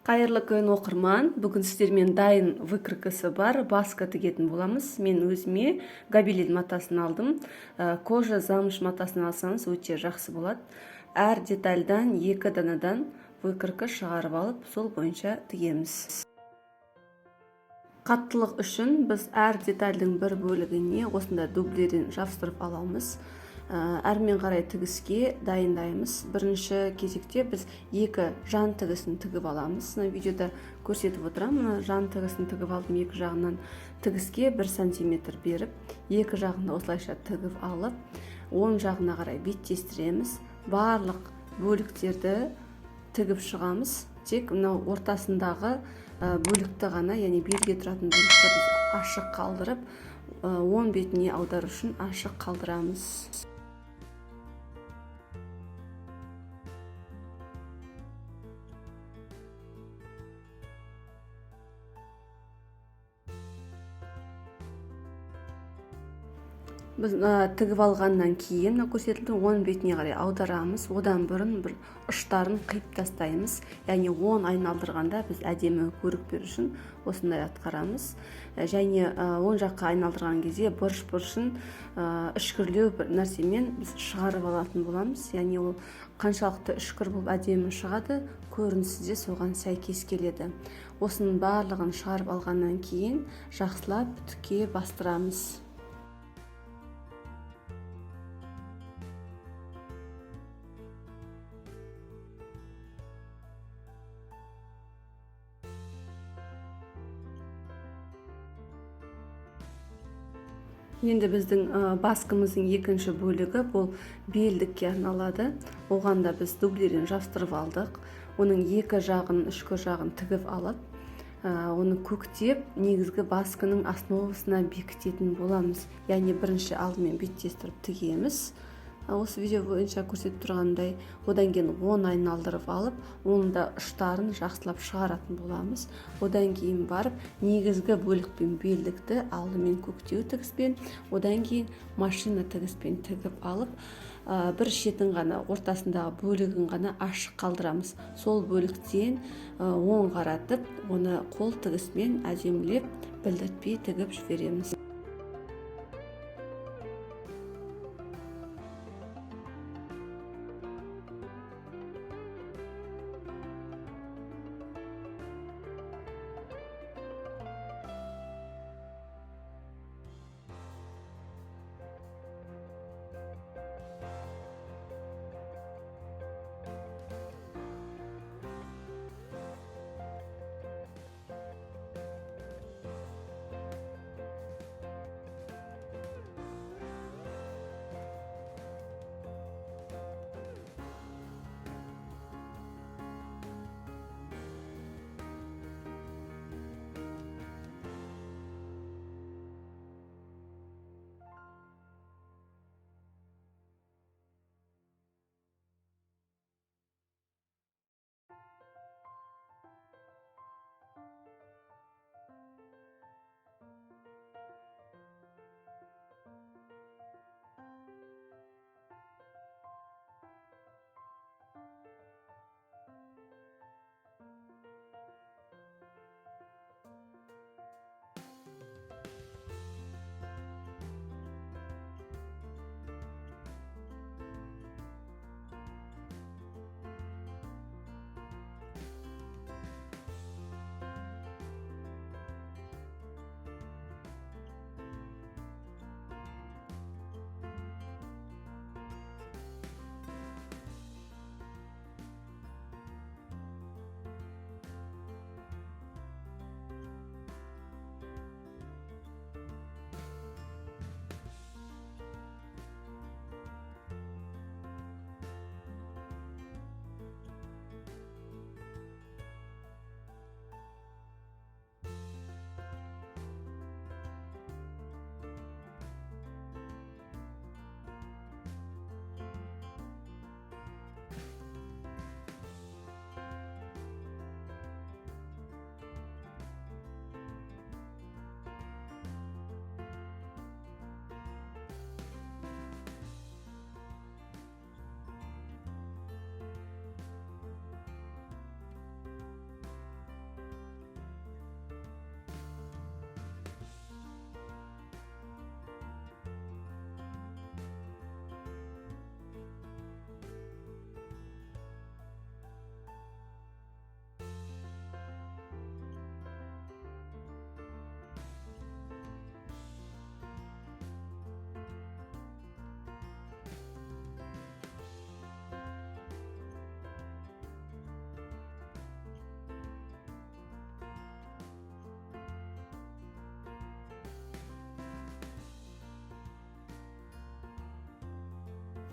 Қайырлы күн оқырман. Бүгін сіздермен дайын выкройкасы бар баска тігетін боламыз. Мен өзіме гобелен матасын алдым. Кожа замыш матасын алсаңыз өте жақсы болады. Әр детальдан 2 данадан выкройка шығарып алып, сол бойынша тігеміз. Қаттылық үшін біз әр детальдің бір бөлігіне осында дублерден жабыстырып аламыз. Әрмен қарай тігіске дайындаймыз. Бірінші кезекте біз 2 жан тігісін тігіп аламыз. Видеода көрсетіп отырамын. Жан тігісін тігіп алдым, 2 жағынан тігіске 1 сантиметр беріп, 2 жағында осылайша тігіп алып, оң жағына қарай беттестіреміз. Барлық бөліктерді тігіп шығамыз. Тек мынау ортасындағы бөлікті ғана, яғни белге тұратын бөлікті біз ашық қалдырып, оң бетіне аудару үшін ашық қалдырамыз. Біз тігіп алғаннан кейін көрсетілген оң бетіне қарай аударамыз. Одан бұрын бір ұштарын қиып тастаймыз. Яғни оң айналдырғанда біз әдемі көрік беру үшін осындай атқарамыз. Және оң жаққа айналдырған кезде бұрыш-бұрышын үшкірлеу бір нәрсемен біз шығарып алатын боламыз. Яғни ол қаншалықты үшкір болып әдемі шығады, көрінісі де соған сәйкес келеді. Осының барлығын шығарып алғаннан кейін жақсылап түкке бастырамыз. Енді біздің баскымыздың екінші бөлігі бұл белдікке арналады. Оған да біз дублерден жабыстырып алдық. Оның 2 жағын, үшкір жағын тігіп алып, оны көктеп, негізгі баскының основасына бекітетін боламыз. Яғни бірінші алдымен беттестіріп тігеміз. Осы видео бойынша көрсетіп тұрғандай, одан кейін оң айналдырып алып, оның да ұштарын жақсылап шығаратын боламыз. Одан кейін барып, негізгі бөлікпен белдікті алдымен көктеу тігіспен, одан кейін машина тігіспен тігіп алып, бір шетін ғана, ортасындағы бөлігін ғана ашық қалдырамыз. Сол бөліктен оң қаратып, оны қол тігіспен әдемілеп, білдіртпей тігіп жібереміз.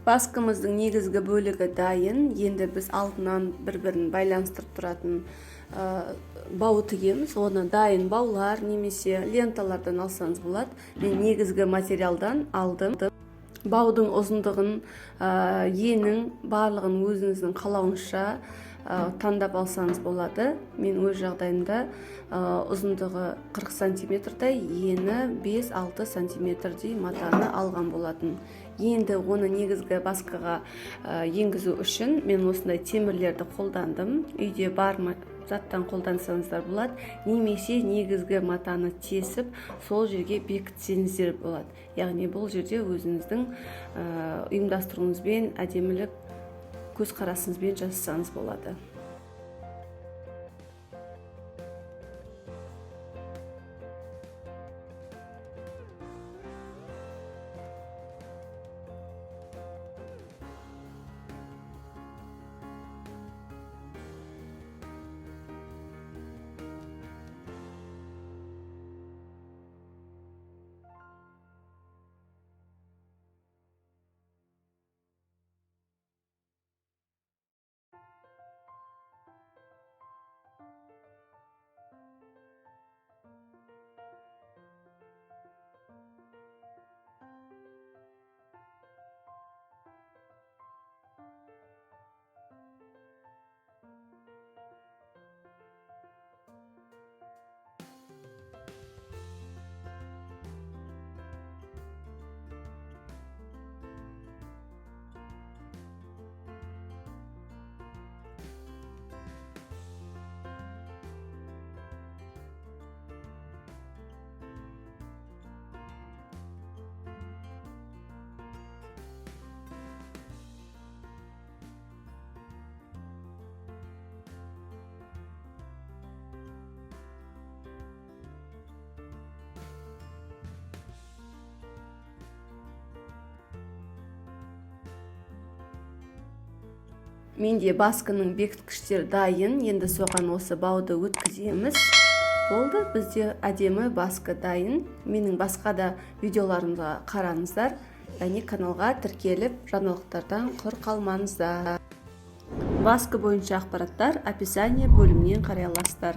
Баскымыздың негізгі бөлігі дайын. Енді біз алдынан бір-бірін байланыстырып тұратын бау тігеміз. Оны дайын баулар немесе ленталардан алсаңыз болады. Мен негізгі материалдан алдым. Баудың ұзындығын, енің барлығын өзіңіздің қалауыңызша таңдап алсаңыз болады. Мен өз жағдайымда ұзындығы 40 сантиметрдай, ені 5-6 сантиметрдей матаны алған болатын. Енді оны негізгі басқаға енгізу үшін мен осындай темірлерді қолдандым. Үйде бар заттан қолдансаңыздар болады, немесе негізгі матаны тесіп сол жерге бекітсеңіздер болады. Яғни бұл жерде өзіңіздің ұйымдастыруыңызбен, әдемілік көзқарасыңызбен жасасаңыз болады. Менде баскының бекіткіштері дайын. Енді соған осы бауды өткіземіз. Болды, бізде әдемі баскы дайын. Менің басқа да видеоларымға қараңыздар. Және каналға тіркеліп, жаңалықтардан құр қалмаңыздар. Баскы бойынша ақпараттар описание бөлімінен қарай аласыздар.